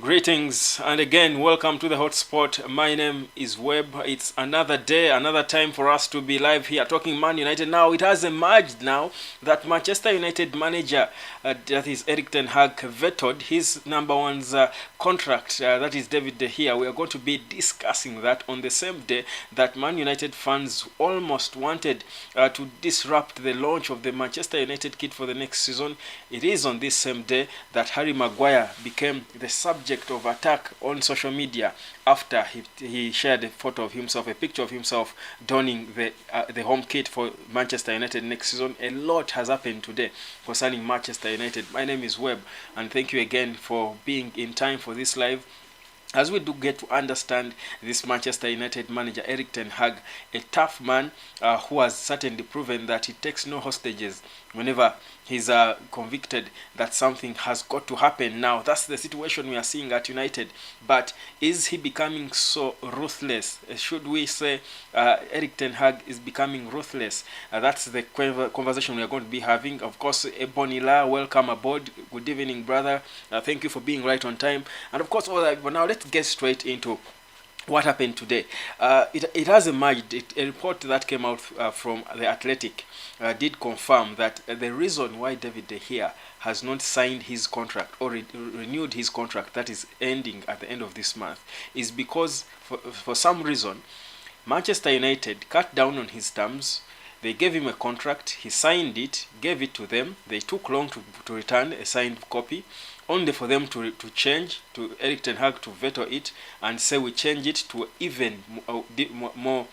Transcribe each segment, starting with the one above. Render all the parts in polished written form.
Greetings and again welcome to the hotspot. My name is Webb. It's another day, another time for us to be live here talking Man United. Now it has emerged now that Manchester United manager, that is Erik Ten Hag, vetoed his number one's contract, that is David De Gea. We are going to be discussing that on the same day that Man United fans almost wanted to disrupt the launch of the Manchester United kit for the next season. It is on this same day that Harry Maguire became the subject of attack on social media after he shared a photo of himself, a picture of himself donning the home kit for Manchester United next season. A lot has happened today concerning Manchester United. My name is Webb, and thank you again for being in time for this live. As we do get to understand this Manchester United manager, Erik Ten Hag, a tough man who has certainly proven that he takes no hostages whenever he's convicted that something has got to happen. Now, that's the situation we are seeing at United. But is he becoming so ruthless? Should we say Erik Ten Hag is becoming ruthless? That's the conversation we are going to be having. Of course, Ebonila, welcome aboard. Good evening, brother. Thank you for being right on time. And of course, all that. But now let's get straight into what happened today. It has emerged, a report that came out from The Athletic did confirm that the reason why David De Gea has not signed his contract or renewed his contract that is ending at the end of this month is because for some reason Manchester United cut down on his terms. They gave him a contract, he signed it, gave it to them. They took long to return a signed copy, only for them to change, to Erik Ten Hag to veto it and say we change it to even more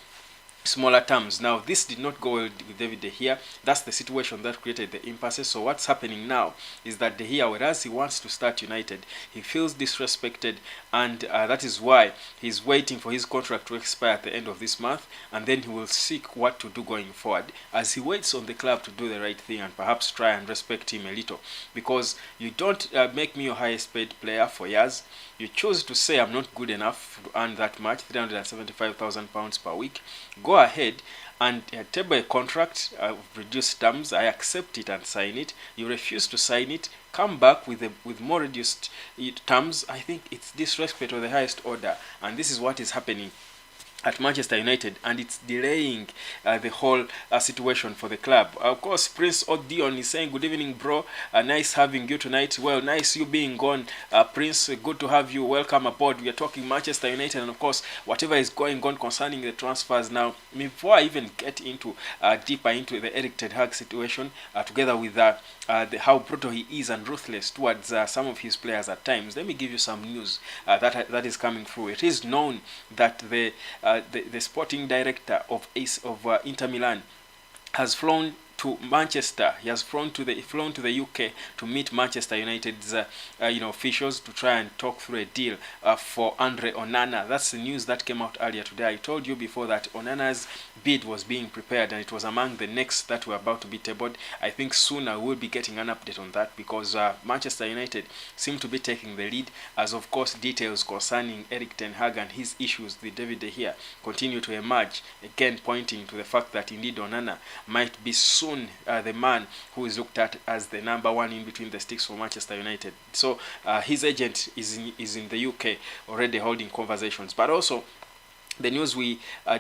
smaller terms. Now, this did not go well with David De Gea. That's the situation that created the impasse. So what's happening now is that De Gea, whereas he wants to start United, he feels disrespected, and that is why he's waiting for his contract to expire at the end of this month, and then he will seek what to do going forward as he waits on the club to do the right thing and perhaps try and respect him a little. Because you don't make me your highest paid player for years. You choose to say I'm not good enough to earn that much, £375,000 per week. Go ahead and table a contract of reduced terms. I accept it and sign it. You refuse to sign it, come back with more reduced terms. I think it's disrespect of the highest order, and this is what is happening at Manchester United, and it's delaying the whole situation for the club. Of course, Prince Odion is saying, good evening, bro. Nice having you tonight. Well, nice you being gone, Prince. Good to have you. Welcome aboard. We are talking Manchester United, and of course, whatever is going on concerning the transfers now. Before I even get into deeper into the Erik Ten Hag situation, together with how brutal he is and ruthless towards some of his players at times, let me give you some news that is coming through. It is known that the sporting director of Inter Milan has flown to Manchester. He has flown to the UK to meet Manchester United's officials to try and talk through a deal for Andre Onana. That's the news that came out earlier today. I told you before that Onana's bid was being prepared, and it was among the next that were about to be tabled. I think soon I will be getting an update on that, because Manchester United seem to be taking the lead, as of course details concerning Erik Ten Hag and his issues with David De Gea continue to emerge, again pointing to the fact that indeed Onana might be soon the man who is looked at as the number one in between the sticks for Manchester United. So his agent is in the UK already holding conversations. But also, the news we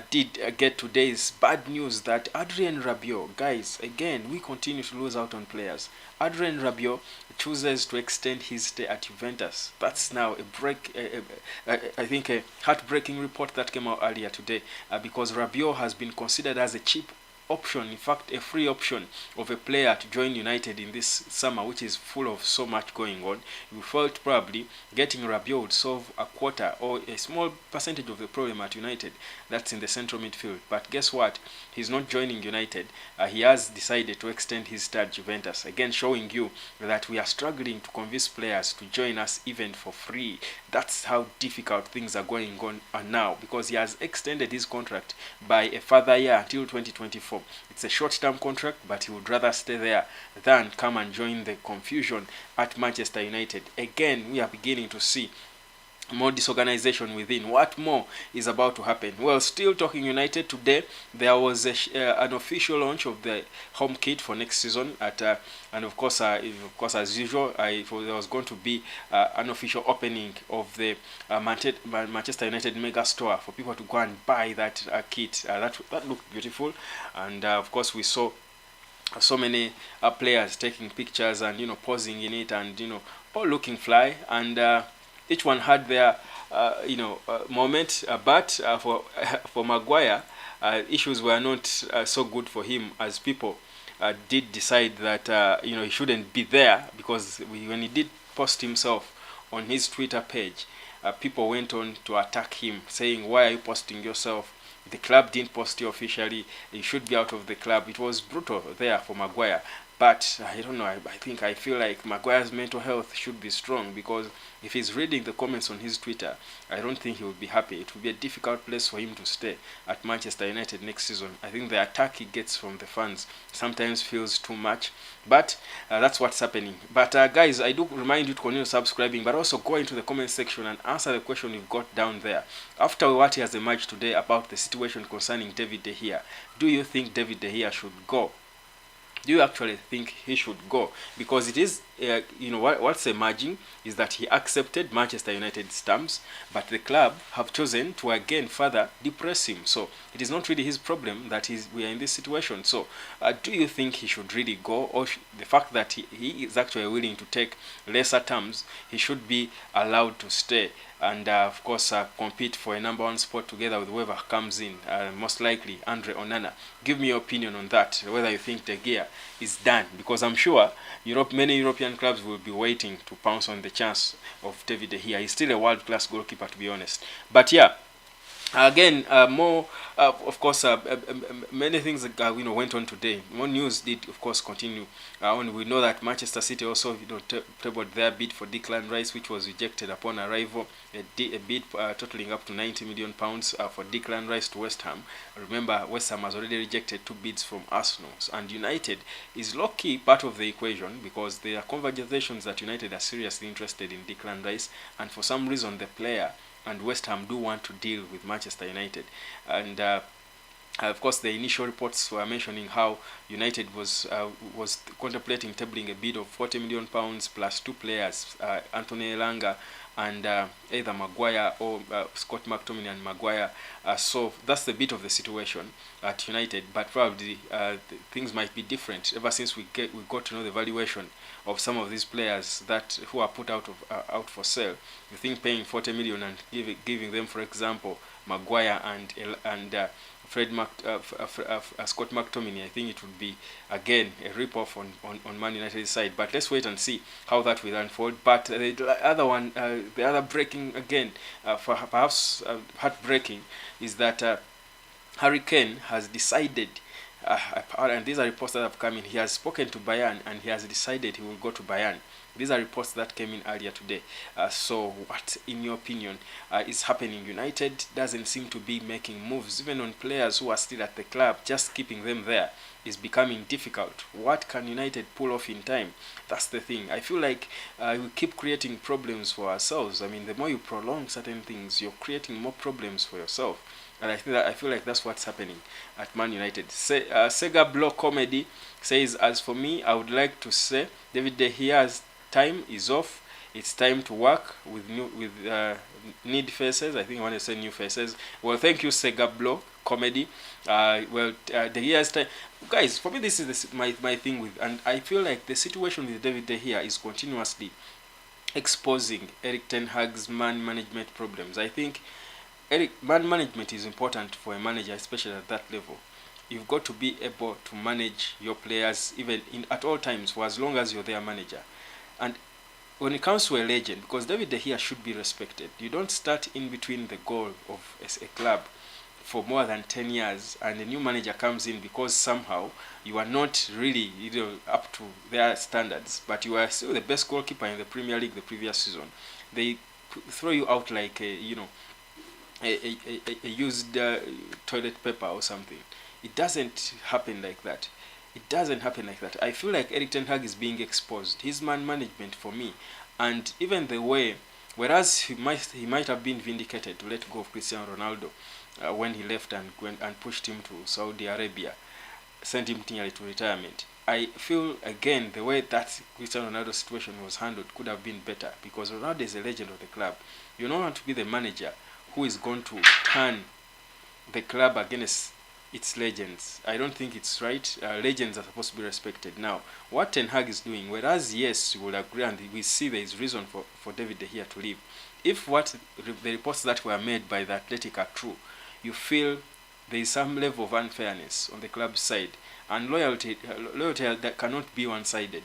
did get today is bad news that Adrien Rabiot, guys, again, we continue to lose out on players. Adrien Rabiot chooses to extend his stay at Juventus. That's now I think a heartbreaking report that came out earlier today, because Rabiot has been considered as a cheap option, in fact a free option of a player to join United in this summer, which is full of so much going on. We felt probably getting Rabiot would solve a quarter or a small percentage of the problem at United, that's in the central midfield. But guess what? He's not joining United. He has decided to extend his stay at Juventus, again showing you that we are struggling to convince players to join us even for free. That's how difficult things are going on now, because he has extended his contract by a further year until 2024. It's a short-term contract, but he would rather stay there than come and join the confusion at Manchester United. Again, we are beginning to see more disorganization within. What more is about to happen? Well, still talking United today, there was an official launch of the home kit for next season at and of course as usual, there was going to be an official opening of the Manchester United mega store for people to go and buy that kit. That looked beautiful, and of course we saw so many players taking pictures and posing in it, and all looking fly, and each one had their moment, but for for Maguire, issues were not so good for him, as people did decide that he shouldn't be there, because when he did post himself on his Twitter page, people went on to attack him, saying, why are you posting yourself? The club didn't post you officially. You should be out of the club. It was brutal there for Maguire. But I don't know. I feel like Maguire's mental health should be strong, because if he's reading the comments on his Twitter, I don't think he will be happy. It will be a difficult place for him to stay at Manchester United next season. I think the attack he gets from the fans sometimes feels too much. But that's what's happening. But guys, I do remind you to continue subscribing, but also go into the comment section and answer the question you've got down there. After what he has emerged today about the situation concerning David De Gea, do you think David De Gea should go? Do you actually think he should go? Because it is, what's emerging is that he accepted Manchester United's terms, but the club have chosen to again further depress him. So it is not really his problem that we are in this situation. So do you think he should really go, or the fact that he is actually willing to take lesser terms, he should be allowed to stay and of course compete for a #1 spot together with whoever comes in, most likely Andre Onana? Give me your opinion on that, whether you think De Gea is done, because I'm sure many European clubs will be waiting to pounce on the chance of David De Gea. He's still a world-class goalkeeper, to be honest. But yeah, again, more of course many things went on today. More news did of course continue on. We know that Manchester City also tabled their bid for Declan Rice, which was rejected upon arrival. A bid totaling up to £90 million for Declan Rice to West Ham. Remember, West Ham has already rejected 2 bids from Arsenal, and United is low-key part of the equation, because there are conversations that United are seriously interested in Declan Rice, and for some reason the player and West Ham do want to deal with Manchester United. And of course, the initial reports were mentioning how United was contemplating tabling a bid of £40 million plus 2 players, Anthony Elanga and either Maguire or Scott McTominay and Maguire. So that's the bit of the situation at United. But probably things might be different ever since we got to know the valuation of some of these players who are put out for sale. You think paying 40 million and giving them, for example, Maguire and Scott McTominay, I think it would be again a rip-off on Man United's side. But let's wait and see how that will unfold. But the other breaking again, perhaps heartbreaking, is that Harry Kane has decided, and these are reports that have come in, he has spoken to Bayern and he has decided he will go to Bayern. These are reports that came in earlier today. So what, in your opinion, is happening? United doesn't seem to be making moves, even on players who are still at the club. Just keeping them there is becoming difficult. What can United pull off in time? That's the thing. I feel like we keep creating problems for ourselves. I mean, the more you prolong certain things, you're creating more problems for yourself. And I feel like that's what's happening at Man United. Saga Block Comedy says, as for me, I would like to say David De Gea's time is off. It's time to work with need faces. I think I want to say new faces. Well, thank you, Sega Blow Comedy. De Gea's time, guys. For me, this is my thing with, and I feel like the situation with David De Gea is continuously exposing Erik Ten Hag's man management problems. I think man management is important for a manager, especially at that level. You've got to be able to manage your players even at all times, for as long as you're their manager. And when it comes to a legend, because David De Gea should be respected, you don't start in between the goal of a club for more than 10 years and a new manager comes in because somehow you are not really up to their standards, but you are still the best goalkeeper in the Premier League the previous season. They throw you out like a used toilet paper or something. It doesn't happen like that. It doesn't happen like that. I feel like Erik Ten Hag is being exposed. His man management for me, and even the way Whereas he might have been vindicated to let go of Cristiano Ronaldo when he left and pushed him to Saudi Arabia, sent him nearly to retirement. I feel again the way that Cristiano Ronaldo situation was handled could have been better, because Ronaldo is a legend of the club. You don't want to be the manager who is going to turn the club against its legends. I don't think it's right. Legends are supposed to be respected. Now, what Ten Hag is doing, whereas yes, you will agree and we see there is reason for David De Gea to leave. If the reports that were made by the Athletic are true, you feel there is some level of unfairness on the club's side, and loyalty that cannot be one-sided.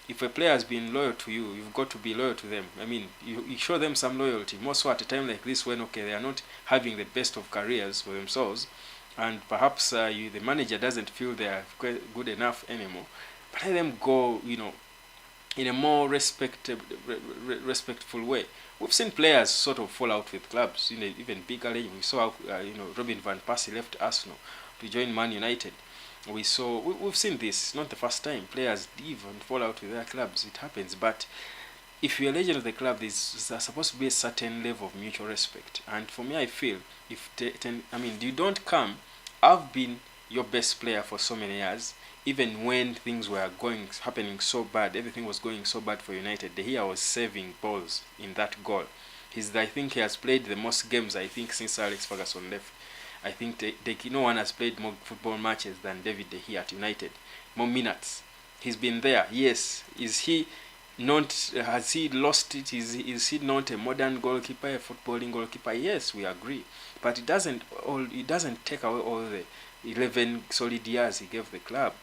If a player has been loyal to you, you've got to be loyal to them. I mean, you show them some loyalty, more so at a time like this when, okay, they are not having the best of careers for themselves, and perhaps the manager doesn't feel they are good enough anymore. But let them go, in a more respectful way. We've seen players sort of fall out with clubs, even bigger league. We saw, Robin van Persie left Arsenal to join Man United. We've seen this. It's not the first time players leave and fall out with their clubs. It happens. But if you're a legend of the club, there's supposed to be a certain level of mutual respect. And for me, I feel if you don't come, I've been your best player for so many years. Even when things were happening so bad, everything was going so bad for United, De Gea was saving balls in that goal. I think he has played the most games, since Sir Alex Ferguson left. I think no one has played more football matches than David De Gea at United. More minutes. He's been there. Yes. Is he not? Has he lost it? Is he not a modern goalkeeper, a footballing goalkeeper? Yes, we agree. But it doesn't take away all the 11 solid years he gave the club.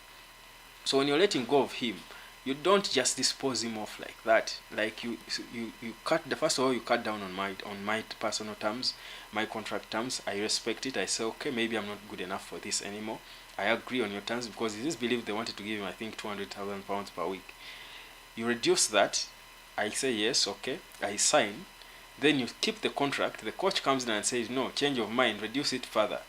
So when you're letting go of him, you don't just dispose him off like that. Like you first of all, you cut down on my personal terms, my contract terms. I respect it. I say, okay, maybe I'm not good enough for this anymore. I agree on your terms, because it is believed they wanted to give him, I think, £200,000 per week. You reduce that. I say yes, okay. I sign. Then you keep the contract. The coach comes in and says, no, change of mind, reduce it further.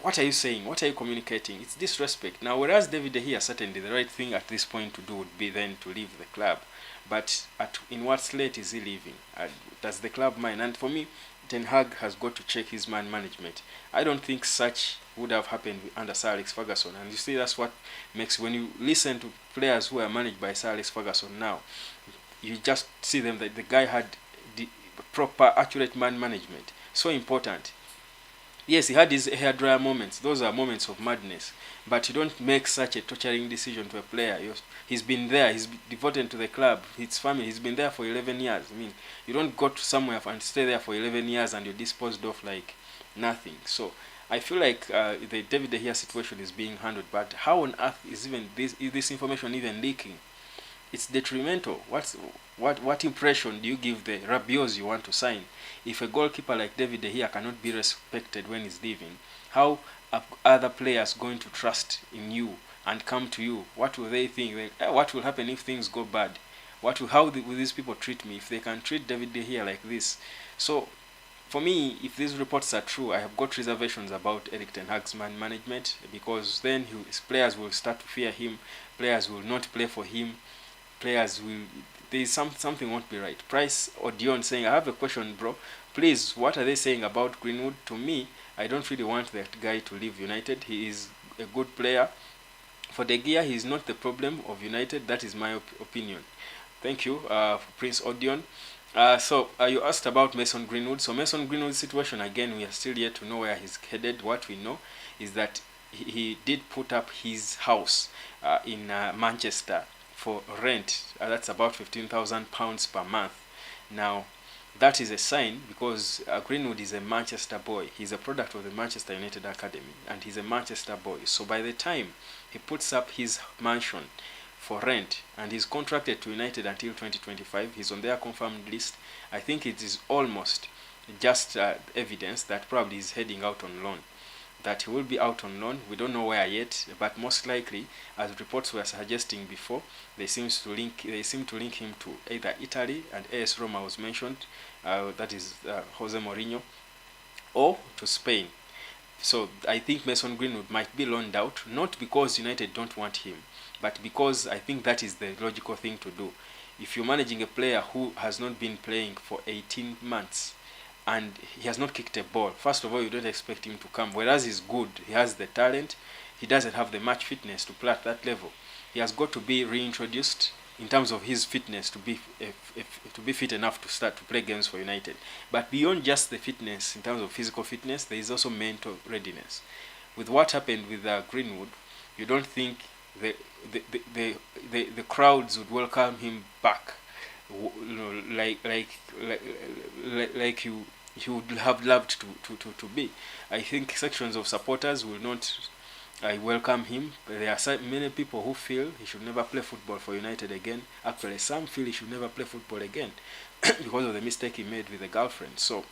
What are you saying? What are you communicating? It's disrespect. Now, whereas David De Gea, certainly the right thing at this point to do would be then to leave the club. But in what slate is he leaving? Does the club mind? And for me, Ten Hag has got to check his man management. I don't think such would have happened under Sir Alex Ferguson. And you see, that's what makes, when you listen to players who are managed by Sir Alex Ferguson now, you just see them that the guy had the proper, accurate man management. So important. Yes, he had his hairdryer moments. Those are moments of madness. But you don't make such a torturing decision to a player. He's been there. He's devoted to the club, his family. He's been there for 11 years. I mean, you don't go to somewhere and stay there for 11 years and you're disposed of like nothing. So I feel like the David De Gea situation is being handled. But how on earth is this information even leaking? It's detrimental. What impression do you give the Rabios you want to sign? If a goalkeeper like David De Gea cannot be respected when he's leaving, how are other players going to trust in you and come to you? What will they think? What will happen if things go bad? How will these people treat me if they can treat David De Gea like this? So, for me, if these reports are true, I have got reservations about Erik Ten Hag's man management, because then his players will start to fear him. Players will not play for him. Something won't be right. Price or Dion saying, I have a question, bro. Please, what are they saying about Greenwood? To me, I don't really want that guy to leave United. He is a good player. For De Gea, he is not the problem of United. That is my opinion. Thank you, Prince Odion. So you asked about Mason Greenwood. So Mason Greenwood's situation, again, we are still yet to know where he's headed. What we know is that he did put up his house in Manchester for rent. That's about £15,000 per month. Now, that is a sign, because Greenwood is a Manchester boy. He's a product of the Manchester United Academy, and he's a Manchester boy. So by the time he puts up his mansion for rent and he's contracted to United until 2025, he's on their confirmed list, I think it is almost just evidence that probably he's heading out on loan. That he will be out on loan. We don't know where yet, but most likely, as reports were suggesting before, they seem to link him to either Italy, and AS Roma was mentioned, that is Jose Mourinho, or to Spain. So I think Mason Greenwood might be loaned out, not because United don't want him, but because I think that is the logical thing to do. If you're managing a player who has not been playing for 18 months and he has not kicked a ball, first of all, you don't expect him to come. Whereas he's good, he has the talent, he doesn't have the match fitness to play at that level. He has got to be reintroduced in terms of his fitness to be fit enough to start to play games for United. But beyond just the fitness, in terms of physical fitness, there is also mental readiness. With what happened with Greenwood, you don't think the crowds would welcome him back, like you would have loved to be. I think sections of supporters will not welcome him. There are many people who feel he should never play football for United again. Actually, some feel he should never play football again because of the mistake he made with the girlfriend. So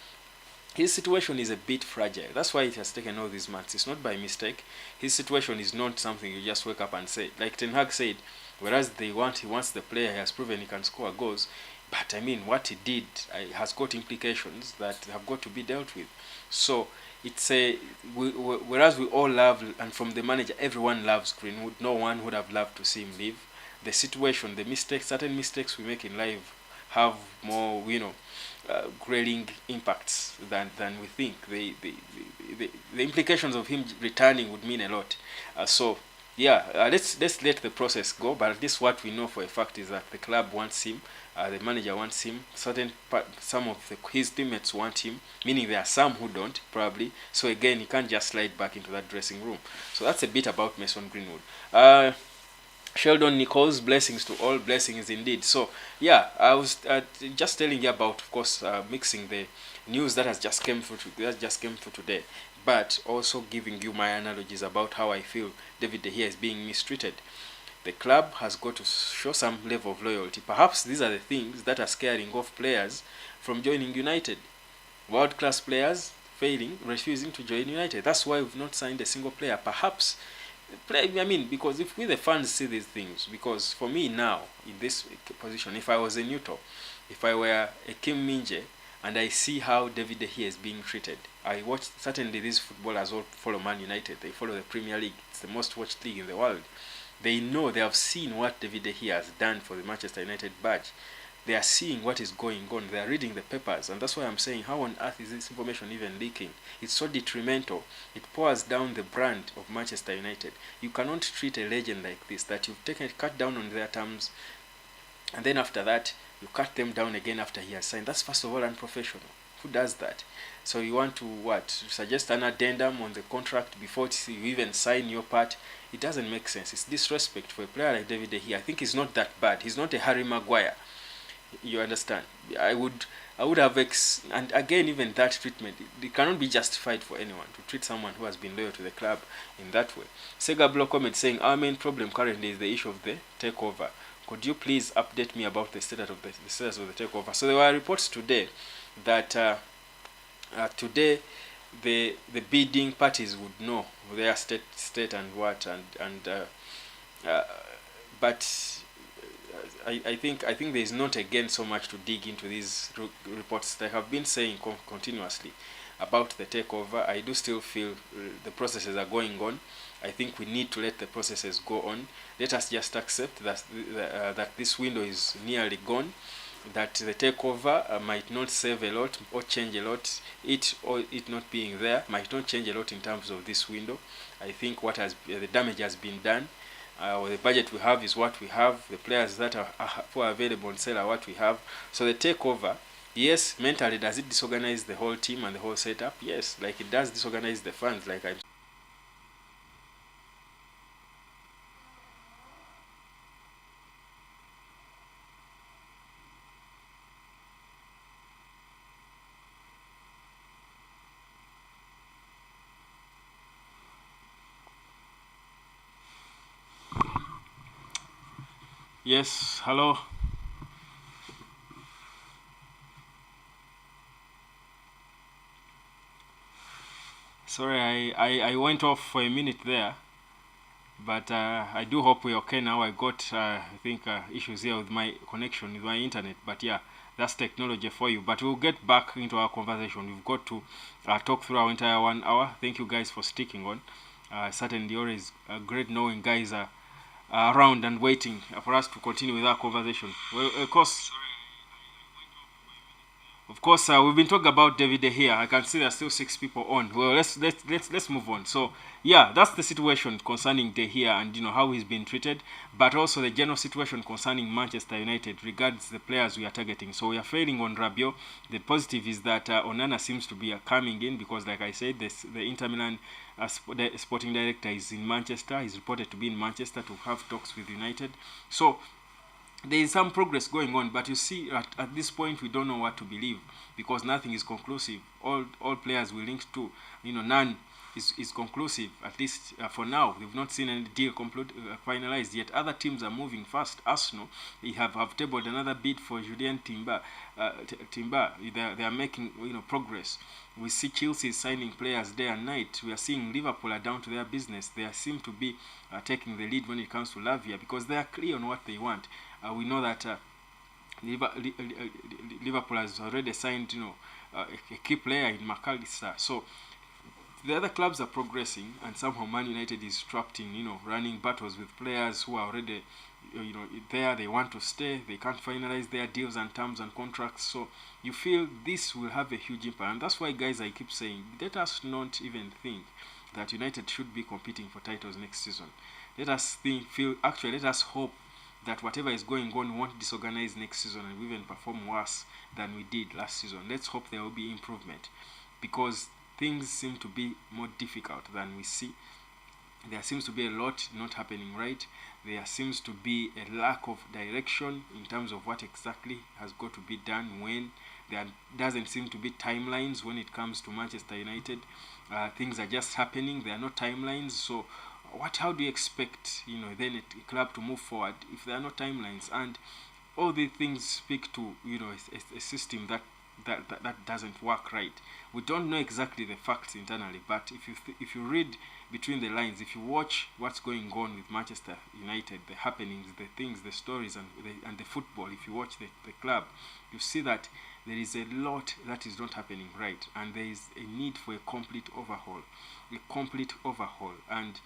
his situation is a bit fragile. That's why it has taken all these months. It's not by mistake. His situation is not something you just wake up and say. Like Ten Hag said, whereas he wants the player, he has proven he can score goals. But I mean, what he did has got implications that have got to be dealt with. So it's whereas we all love, and from the manager, everyone loves Greenwood. No one would have loved to see him leave. The situation, the mistakes, certain mistakes we make in life have more, grading impacts than we think. The implications of him returning would mean a lot. Let's let the process go. But at least what we know for a fact is that the club wants him, the manager wants him. Some of his teammates want him, meaning there are some who don't probably. So again, he can't just slide back into that dressing room. So that's a bit about Mason Greenwood. Sheldon Nichols, blessings to all, blessings indeed. So yeah, I was just telling you about, of course, mixing the news that just came through today, but also giving you my analogies about how I feel David De Gea is being mistreated. The club has got to show some level of loyalty. Perhaps these are the things that are scaring off players from joining United. World-class players refusing to join United. That's why we've not signed a single player. Perhaps because if we the fans see these things, because for me now, in this position, if I was a neutral, if I were a Kim Minje, and I see how David De Gea is being treated, I watch, certainly these footballers all follow Man United, they follow the Premier League, it's the most watched league in the world. They know, they have seen what David De Gea has done for the Manchester United badge. They are seeing what is going on. They are reading the papers. And that's why I'm saying, how on earth is this information even leaking? It's so detrimental. It pours down the brand of Manchester United. You cannot treat a legend like this, that you've cut down on their terms, and then after that, you cut them down again after he has signed. That's first of all unprofessional. Who does that? So you want to suggest an addendum on the contract before you even sign your part? It doesn't make sense. It's disrespect for a player like David De Gea. I think he's not that bad. He's not a Harry Maguire. You understand? I would have and again, even that treatment, it cannot be justified for anyone to treat someone who has been loyal to the club in that way. Sega Block comment saying, our main problem currently is the issue of the takeover. Could you please update me about the status of the takeover? So there were reports today that today the bidding parties would know their state and what but I think there is not again so much to dig into these reports that I have been saying continuously about the takeover. I do still feel the processes are going on. I think we need to let the processes go on. Let us just accept that that this window is nearly gone, that the takeover might not save a lot or change a lot. It not being there might not change a lot in terms of this window. I think the damage has been done. The budget we have is what we have. The players that are available on sale are what we have. So the takeover, yes, mentally, does it disorganize the whole team and the whole setup? Yes, like it does disorganize the fans, like I'm. Yes, hello. Sorry, I went off for a minute there, but I do hope we're okay now. I got, I think, issues here with my connection with my internet, but yeah, that's technology for you. But we'll get back into our conversation. We've got to talk through our entire 1 hour. Thank you guys for sticking on. Certainly always great knowing guys are around and waiting for us to continue with our conversation. Well, of course, we've been talking about David De Gea. I can see there's still 6 people on. Well, let's move on. So, yeah, that's the situation concerning De Gea and how he's been treated, but also the general situation concerning Manchester United regards the players we are targeting. So we are failing on Rabion. The positive is that Onana seems to be coming in because, like I said, the Inter Milan the sporting director is in Manchester. He's reported to be in Manchester to have talks with United. So there is some progress going on, but you see, at this point, we don't know what to believe because nothing is conclusive. All players we linked to, none is conclusive. At least for now, we've not seen any deal finalized yet. Other teams are moving fast. Arsenal, they have tabled another bid for Julien Timber. They are making progress. We see Chelsea signing players day and night. We are seeing Liverpool are down to their business. They seem to be taking the lead when it comes to Lavia because they are clear on what they want. We know that Liverpool has already signed, a key player in McAllister. So the other clubs are progressing, and somehow Man United is trapped in, running battles with players who are already, there. They want to stay. They can't finalize their deals and terms and contracts. So you feel this will have a huge impact, and that's why, guys, I keep saying, let us not even think that United should be competing for titles next season. Let us let us hope that whatever is going on won't disorganize next season and we even perform worse than we did last season. Let's hope there will be improvement because things seem to be more difficult than we see. There seems to be a lot not happening right. There seems to be a lack of direction in terms of what exactly has got to be done when. There doesn't seem to be timelines when it comes to Manchester United. Things are just happening. There are no timelines. So how do you expect then a club to move forward if there are no timelines? And all these things speak to a system that doesn't work right. We don't know exactly the facts internally, but if you read between the lines, if you watch what's going on with Manchester United, the happenings, the things, the stories, and the football, if you watch the club, you see that there is a lot that is not happening right, and there is a need for a complete overhaul, and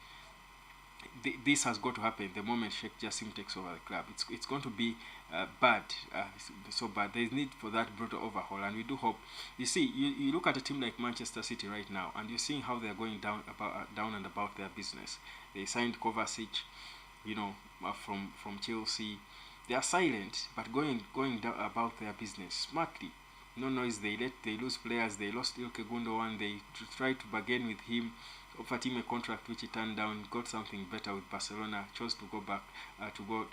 this has got to happen the moment Sheikh Jassim takes over the club. It's going to be bad, so bad. There is need for that brutal overhaul, and we do hope. You see, you look at a team like Manchester City right now, and you're seeing how they are going down and about their business. They signed Kovacic, from Chelsea. They are silent, but going down about their business smartly. No noise. They lose players. They lost Ilkay Gundogan. They tried to bargain with him, offered him a contract which he turned down, got something better with Barcelona, chose to go back to go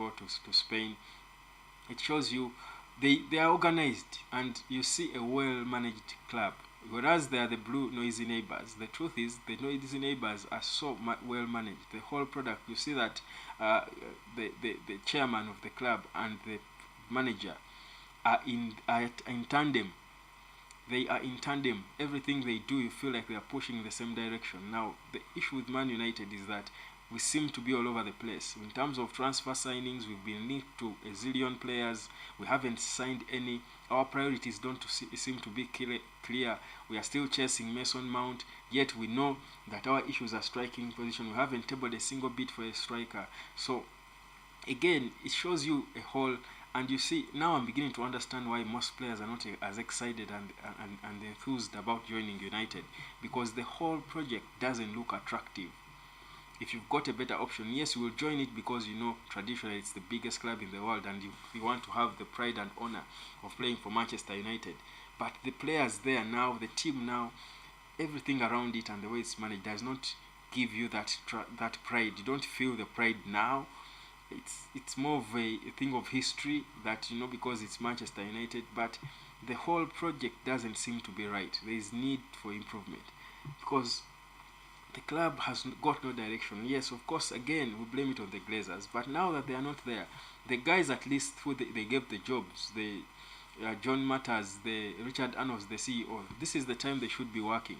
to Spain. It shows you they are organized, and you see a well-managed club, whereas they are the blue noisy neighbors. The truth is the noisy neighbors are so well managed. The whole product, you see that the chairman of the club and the manager are in tandem. They are in tandem. Everything they do, you feel like they are pushing in the same direction. Now, the issue with Man United is that we seem to be all over the place. In terms of transfer signings, we've been linked to a zillion players. We haven't signed any. Our priorities don't seem to be clear. We are still chasing Mason Mount, yet we know that our issues are striking position. We haven't tabled a single bid for a striker. So, again, it shows you a whole. And you see, now I'm beginning to understand why most players are not as excited and enthused about joining United, because the whole project doesn't look attractive. If you've got a better option, yes, you will join it because traditionally it's the biggest club in the world and you want to have the pride and honor of playing for Manchester United. But the players there now, the team now, everything around it and the way it's managed does not give you that pride. You don't feel the pride now. It's more of a thing of history that because it's Manchester United, but the whole project doesn't seem to be right. There is need for improvement because the club has got no direction. Yes, of course, again we blame it on the Glazers, but now that they are not there, the guys at least who they gave the jobs, the John Matters, the Richard Arnold, the CEO, this is the time they should be working.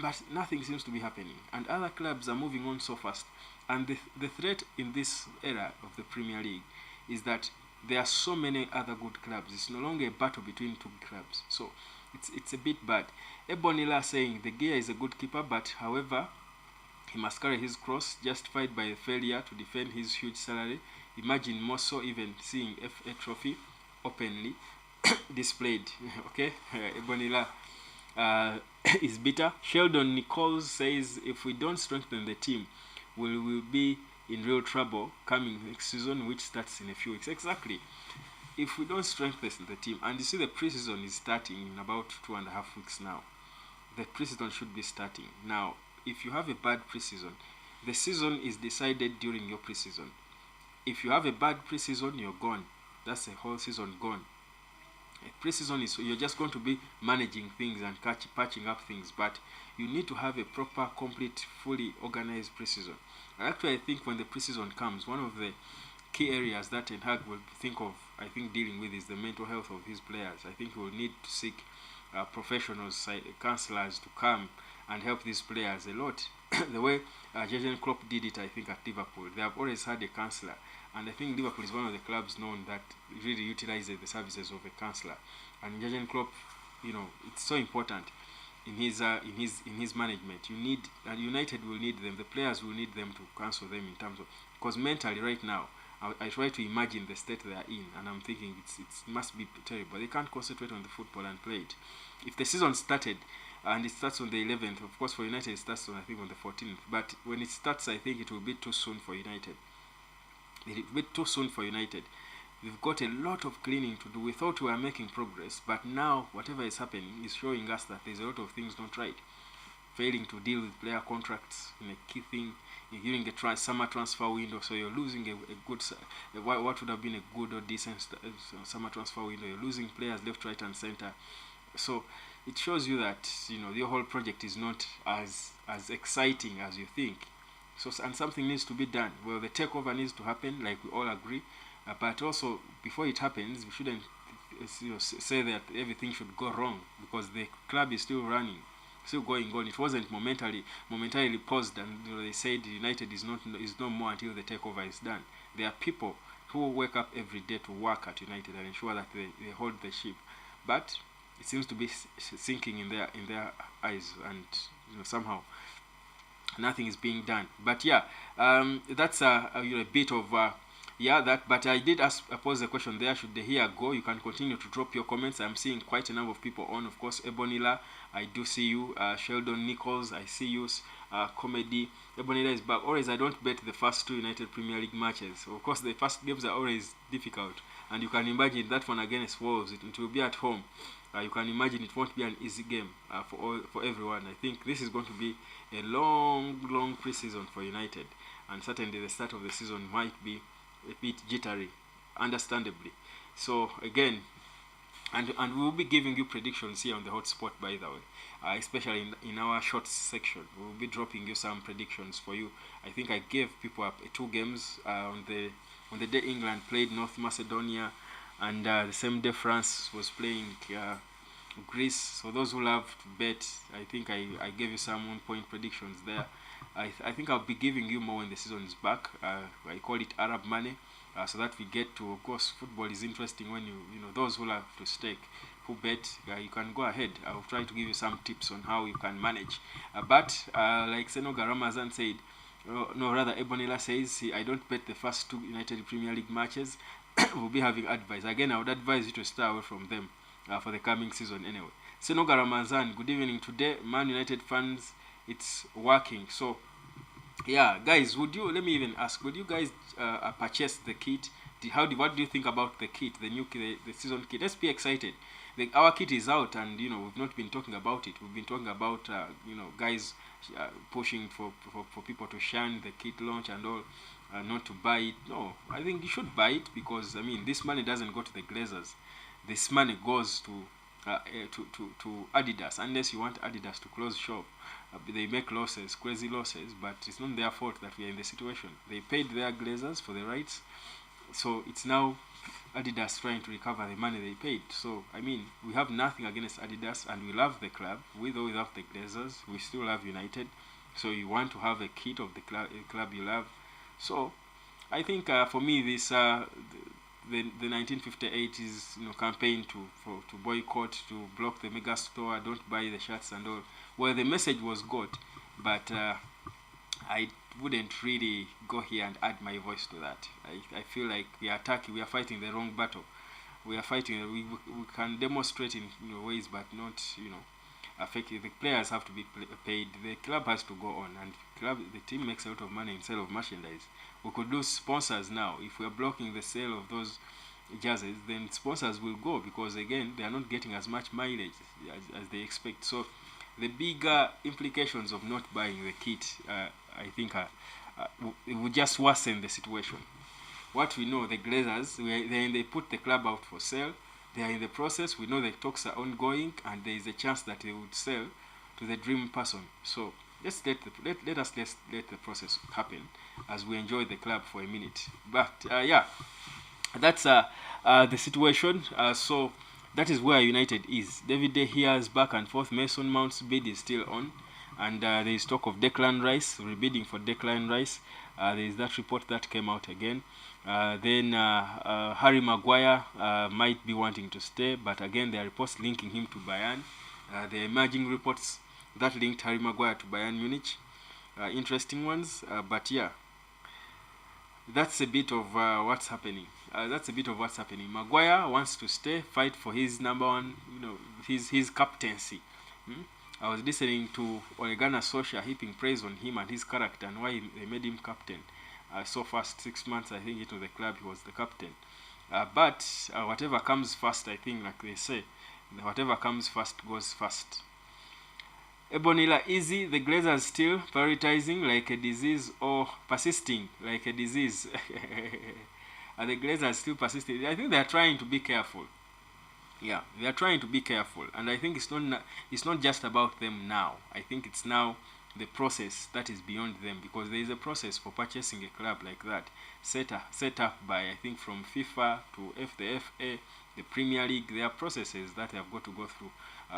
But nothing seems to be happening, and other clubs are moving on so fast. And the threat in this era of the Premier League is that there are so many other good clubs. It's no longer a battle between two clubs. So it's a bit bad. Ebonila saying De Gea is a good keeper, but however, He must carry his cross, justified by the failure to defend his huge salary. Imagine more so even seeing FA trophy openly displayed. Okay, Ebonila is bitter. Sheldon Nichols says, if we don't strengthen the team, we will be in real trouble coming next season, which starts in a few weeks. Exactly. If we don't strengthen the team, and you see the preseason is starting in about 2.5 weeks now. The preseason should be starting now. If you have a bad preseason, the season is decided during your preseason. If you have a bad preseason, you're gone. That's the whole season gone. A preseason is, you're just going to be managing things and patching up things, but you need to have a proper, complete, fully organized preseason. Actually, I think when the preseason comes, one of the key areas that Ten Hag will think of, I think, dealing with is the mental health of his players. I think he will need to seek professionals, counselors to come and help these players a lot. The way Jurgen Klopp did it, I think, at Liverpool, they have always had a counsellor, and I think Liverpool is one of the clubs known that really utilizes the services of a counsellor. And Jurgen Klopp, it's so important in his management. You need, and United will need them. The players will need them to counsel them in terms of, because mentally right now, I try to imagine the state they are in, and I'm thinking it must be terrible. They can't concentrate on the football and play it. If the season started and it starts on the 11th, of course for United it starts on, I think, on the 14th. But when it starts, I think it will be too soon for United. It will be too soon for United. We've got a lot of cleaning to do. We thought we were making progress, but now whatever is happening is showing us that there's a lot of things not right. Failing to deal with player contracts in a key thing during the summer transfer window, so you're losing a good, what would have been a good or decent summer transfer window. You're losing players left, right, and center. So it shows you that your whole project is not as exciting as you think. So, and something needs to be done. Well, the takeover needs to happen, like we all agree. But also, before it happens, we shouldn't say that everything should go wrong, because the club is still running, still going on. It wasn't momentarily paused, and they said United is no more until the takeover is done. There are people who wake up every day to work at United and ensure that they hold the ship, but it seems to be sinking in their eyes, and somehow nothing is being done. But yeah, that's a bit of that. But I did pose the question there: should De Gea go? You can continue to drop your comments. I'm seeing quite a number of people on. Of course, Ebonila, I do see you. Sheldon Nichols, I see you. Comedy, Ebonila is back. Always, I don't bet the first two United Premier League matches. Of course, the first games are always difficult, and you can imagine that one against Wolves. It will be at home. You can imagine it won't be an easy game for everyone. I think this is going to be a long preseason for United, and certainly the start of the season might be a bit jittery, understandably. So again, and we will be giving you predictions here on the hotspot, by the way, especially in our shorts section. We will be dropping you some predictions for you. I think I gave people 2 games on the day England played North Macedonia, and the same day France was playing Greece. So those who love to bet, I think I gave you some 1-point predictions there. I think I'll be giving you more when the season is back. I call it Arab money, so that we get to, of course, football is interesting when those who love to stake, who bet, you can go ahead. I'll try to give you some tips on how you can manage. But like Senoga Ramazan said, no, rather Ebonila says, I don't bet the first 2 United Premier League matches. We'll be having advice. Again, I would advise you to stay away from them for the coming season anyway. Senoga Ramazan, good evening. Today, Man United fans, it's working. So yeah, guys, let me even ask, would you guys purchase the kit? What do you think about the kit, the new kit, the season kit? Let's be excited. Our kit is out, and we've not been talking about it. We've been talking about guys pushing for people to shun the kit launch and all, not to buy it. No, I think you should buy it, because this money doesn't go to the Glazers. This money goes to Adidas, unless you want Adidas to close shop. They make losses, crazy losses, but it's not their fault that we are in the situation. They paid their Glazers for the rights, so it's now Adidas trying to recover the money they paid. So we have nothing against Adidas, and we love the club. With or without the Glazers, we still love United. So you want to have a kit of the club you love. So I think for me, this the 1958 is campaign to boycott, to block the mega store, don't buy the shirts and all. Well, the message was good, but I wouldn't really go here and add my voice to that. I feel like we are attacking, we are fighting the wrong battle. We are fighting. We can demonstrate in ways, but not affecting. The players have to be paid. The club has to go on, and the team makes a lot of money in sale of merchandise. We could do sponsors now. If we are blocking the sale of those jerseys, then sponsors will go, because again they are not getting as much mileage as they expect. So the bigger implications of not buying the kit, I think, it will just worsen the situation. What we know, the Glazers, they put the club out for sale. They are in the process. We know the talks are ongoing, and there is a chance that they would sell to the dream person. So let's let the process happen as we enjoy the club for a minute. But yeah, that's the situation. So that is where United is. David De Gea's back and forth. Mason Mount's bid is still on, and there is talk of Declan Rice, rebidding for Declan Rice. There is that report that came out again. Then Harry Maguire might be wanting to stay, but again there are reports linking him to Bayern. The emerging reports that linked Harry Maguire to Bayern Munich, interesting ones. But yeah, that's a bit of what's happening. Maguire wants to stay, fight for his number one, his captaincy. I was listening to Ole Gunnar Solskjaer heaping praise on him and his character and why they made him captain. So fast 6 months, I think, into the club, he was the captain. But whatever comes first, I think, like they say, whatever comes first goes first. Ebonila Easy, the Glazers still prioritizing like a disease, or persisting like a disease. The Glazers still persisting. I think they are trying to be careful. Yeah, they are trying to be careful, and I think it's not just about them now. I think it's now the process that is beyond them, because there is a process for purchasing a club like that, set up by, I think, from FIFA to the FA, the Premier League. There are processes that they have got to go through,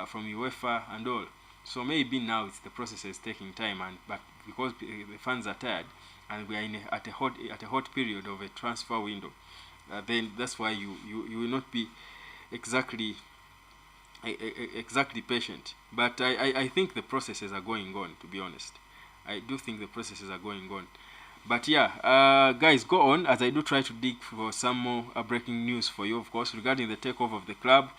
from UEFA and all. So maybe now it's the process is taking time, but because the fans are tired, and we are at a hot period of a transfer window, then that's why you will not be exactly patient. But I think the processes are going on, to be honest. I do think the processes are going on. But yeah, guys, go on as I do try to dig for some more breaking news for you, of course, regarding the takeover of the club.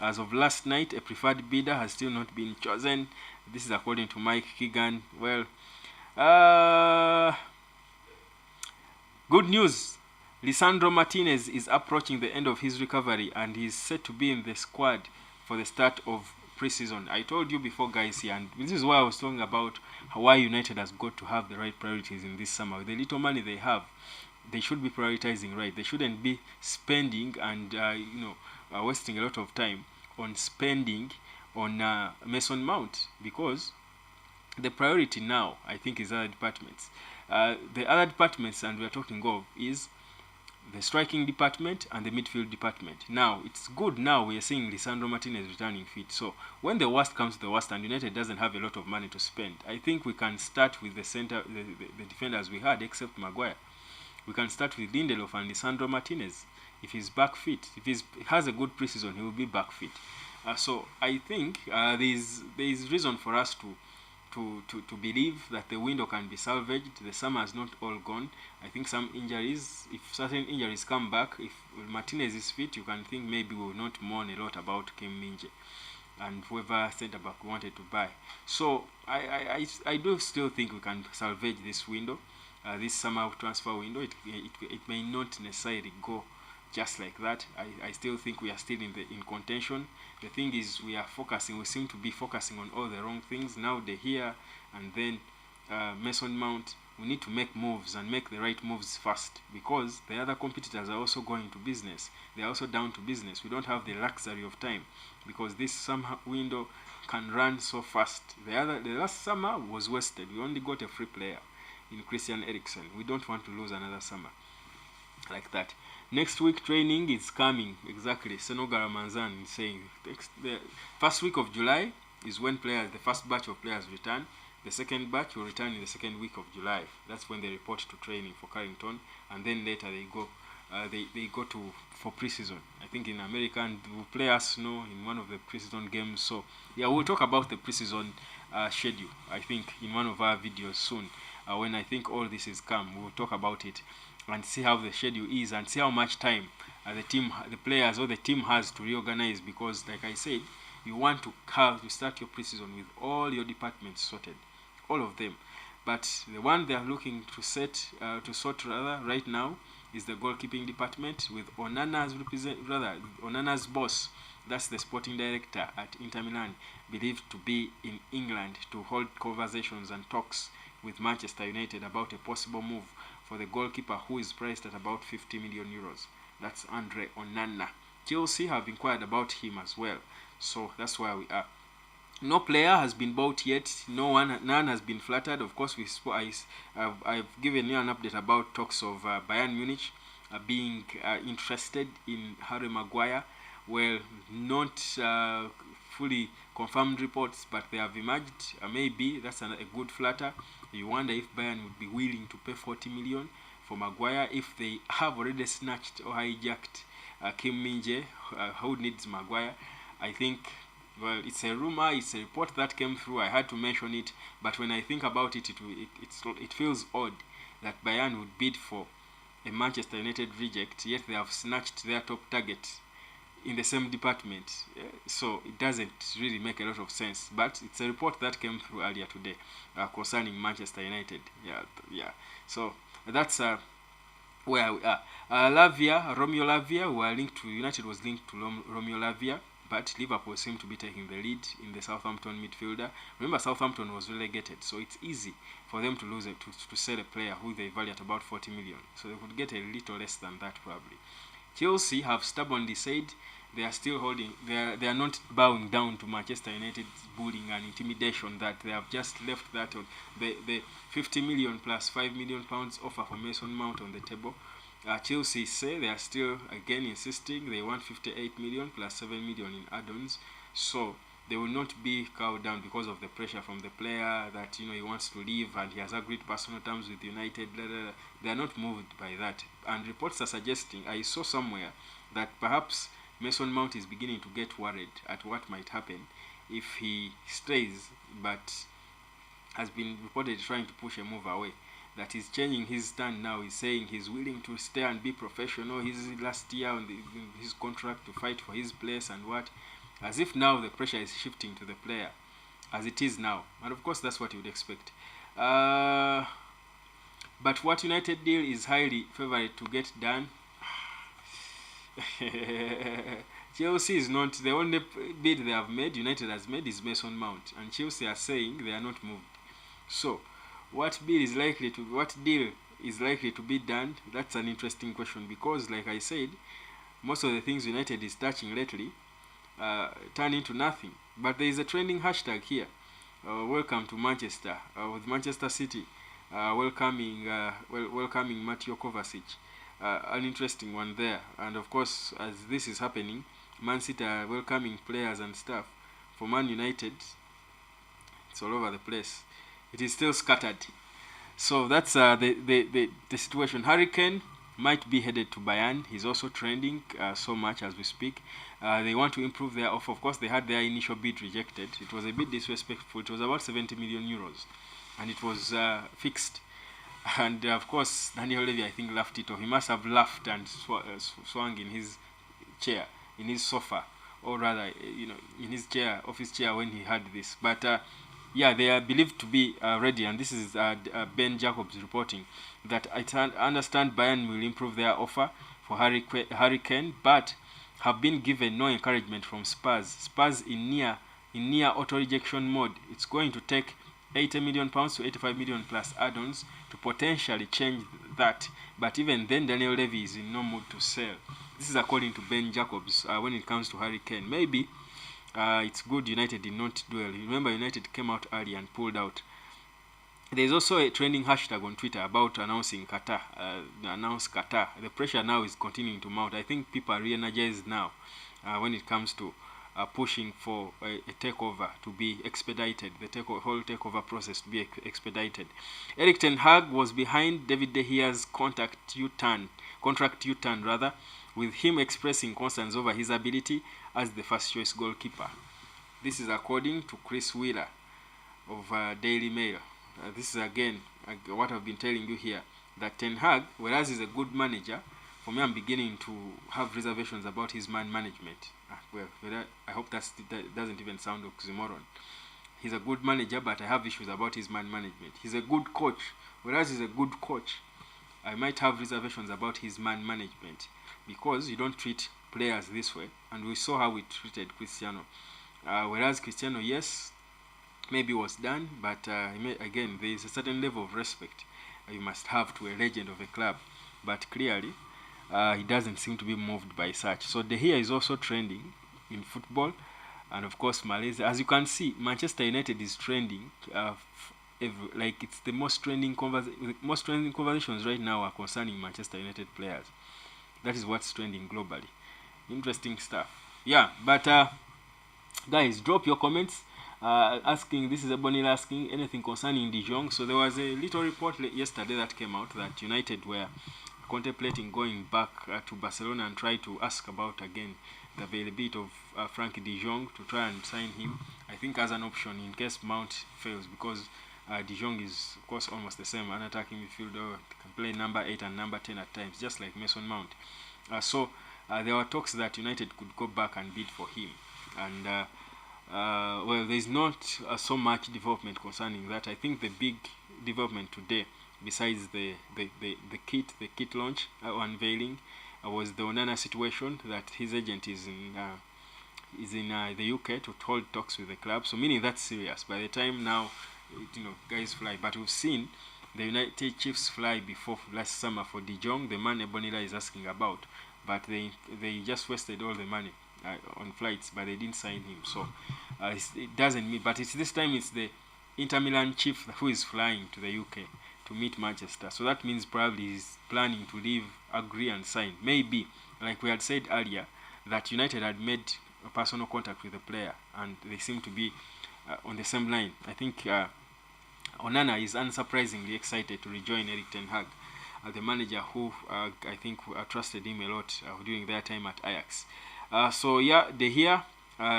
As of last night, a preferred bidder has still not been chosen. This is according to Mike Keegan. Well, good news. Lisandro Martinez is approaching the end of his recovery, and he's set to be in the squad for the start of pre-season. I told you before, guys, here, and this is why I was talking about why United has got to have the right priorities in this summer. With the little money they have, they should be prioritizing right. They shouldn't be spending and wasting a lot of time on spending on Mason Mount, because the priority now, I think, is other departments. The other departments, and we are talking of, is the striking department and the midfield department. Now, it's good now we are seeing Lisandro Martinez returning fit. So, when the worst comes to the worst and United doesn't have a lot of money to spend, I think we can start with the defenders we had, except Maguire. We can start with Lindelof and Lisandro Martinez. If he's back fit, if he has a good preseason, he will be back fit. So, I think there is reason for us to believe that the window can be salvaged. The summer is not all gone. I think some injuries, if certain injuries come back, if Martinez is fit, you can think maybe we will not mourn a lot about Kim Minje and whoever centre back wanted to buy. So I do still think we can salvage this window, this summer transfer window. It may not necessarily go just like that. I still think we are still in contention. The thing is, we seem to be focusing on all the wrong things. Now De Gea and then Mason Mount, we need to make moves and make the right moves first, because the other competitors are also going to business. They are also down to business. We don't have the luxury of time, because this summer window can run so fast. The last summer was wasted. We only got a free player in Christian Eriksen. We don't want to lose another summer like that. Next week training is coming, exactly. Senogara Manzan is saying the first week of July is when the first batch of players return. The second batch will return in the second week of July. That's when they report to training for Carrington, and then later they go for preseason. I think in America, and will play Arsenal in one of the preseason games. So yeah, we'll talk about the preseason schedule, I think, in one of our videos soon. when I think all this is come. We'll talk about it and see how the schedule is and see how much time the players or the team has to reorganize, because like I said, you want to start your preseason with all your departments sorted, all of them. But the one they are looking to sort right now is the goalkeeping department, with Onana's boss, that's the sporting director at Inter Milan, believed to be in England to hold conversations and talks with Manchester United about a possible move for the goalkeeper, who is priced at about 50 million euros. That's Andre Onana. Chelsea have inquired about him as well. So that's where we are. No player has been bought yet. None has been flattered. Of course, I've given you an update about talks of Bayern Munich being interested in Harry Maguire. Well, not fully confirmed reports, but they have emerged. Maybe that's a good flatter. You wonder if Bayern would be willing to pay 40 million for Maguire if they have already snatched or hijacked Kim Min-jae, who needs Maguire. I think, well, it's a rumor, it's a report that came through. I had to mention it, but when I think about it, it feels odd that Bayern would bid for a Manchester United reject, yet they have snatched their top target in the same department. So it doesn't really make a lot of sense. But it's a report that came through earlier today concerning Manchester United. Yeah. So that's where we are. Romeo Lavia, United was linked to Romeo Lavia, but Liverpool seem to be taking the lead in the Southampton midfielder. Remember, Southampton was relegated, so it's easy for them to lose to sell a player who they value at about 40 million. So they could get a little less than that probably. Chelsea have stubbornly said they are still holding. They are not bowing down to Manchester United's bullying and intimidation. That they have just left that on the 50 million plus 5 million pounds offer for Mason Mount on the table. Chelsea say they are still again insisting they want 58 million plus 7 million in add-ons. So they will not be cowed down because of the pressure from the player that he wants to leave and he has agreed personal terms with United. They are not moved by that. And reports are suggesting, I saw somewhere, that perhaps Mason Mount is beginning to get worried at what might happen if he stays, but has been reported trying to push a move away. That he's changing his stand now. He's saying he's willing to stay and be professional. His last year on his contract to fight for his place and what. As if now the pressure is shifting to the player, as it is now. And of course, that's what you would expect. But what United deal is highly favored to get done. Chelsea is not the only bid they have made. United has made is Mason Mount, and Chelsea are saying they are not moved. So, what deal is likely to be done? That's an interesting question, because, like I said, most of the things United is touching lately turn into nothing. But there is a trending hashtag here. Welcome to Manchester, with Manchester City welcoming Mateo Kovacic. An interesting one there. And of course, as this is happening, Man City are welcoming players and stuff. For Man United, it's all over the place. It is still scattered. So that's the situation. Harry Kane might be headed to Bayern. He's also trending so much as we speak. They want to improve their offer. Of course, they had their initial bid rejected. It was a bit disrespectful. It was about 70 million euros, and it was fixed. And of course, Daniel Levy, I think, laughed it off. He must have laughed and swung in his chair, in his sofa, or rather, in his chair, office chair, when he had this. But yeah, they are believed to be ready, and this is Ben Jacobs reporting that I understand Bayern will improve their offer for Harry Kane, but have been given no encouragement from Spurs. Spurs in near auto rejection mode. It's going to take 80 million pounds to 85 million plus add-ons to potentially change that. But even then, Daniel Levy is in no mood to sell. This is according to Ben Jacobs when it comes to Harry Kane. Maybe it's good United did not do well. Remember, United came out early and pulled out. There's also a trending hashtag on Twitter about announcing Qatar. Announce Qatar. The pressure now is continuing to mount. I think people are re-energized now when it comes to pushing for a takeover to be expedited, whole takeover process to be expedited. Erik Ten Hag was behind David De Gea's contract U-turn, with him expressing concerns over his ability as the first choice goalkeeper. This is according to Chris Wheeler of Daily Mail. This is again what I've been telling you here, that Ten Hag, whereas he's a good manager, for me I'm beginning to have reservations about his man management. I hope that doesn't even sound oxymoron. He's a good manager, but I have issues about his man management. He's a good coach, whereas he's a good coach, I might have reservations about his man management, because you don't treat players this way, and we saw how we treated Cristiano. Whereas Cristiano, yes, maybe was done, but again, there is a certain level of respect you must have to a legend of a club, but clearly he doesn't seem to be moved by such. So De Gea is also trending in football, and of course Malaysia. As you can see, Manchester United is trending. Like it's the most trending conversations right now are concerning Manchester United players. That is what's trending globally. Interesting stuff. Yeah, but guys, drop your comments. Asking, this is Ebonil asking anything concerning De Jong. So there was a little report yesterday that came out that United were contemplating going back to Barcelona and try to ask about again the availability of Frankie De Jong to try and sign him, I think, as an option in case Mount fails, because De Jong is of course almost the same, an attacking midfielder, can play number 8 and number 10 at times, just like Mason Mount. So there were talks that United could go back and bid for him, and well, there's not so much development concerning that. I think the big development today, besides the kit launch unveiling, was the Onana situation, that his agent is in the UK to hold talks with the club. So meaning that's serious. By the time now, guys fly. But we've seen the United Chiefs fly before last summer for De Jong, the man Ebonila is asking about, but they just wasted all the money on flights, but they didn't sign him. So it doesn't mean, but this time it's the Inter Milan chief who is flying to the UK to meet Manchester. So that means probably he's planning to leave, agree and sign. Maybe, like we had said earlier, that United had made a personal contact with the player, and they seem to be on the same line. I think Onana is unsurprisingly excited to rejoin Erik Ten Hag, the manager who I think trusted him a lot during their time at Ajax. So yeah, De Gea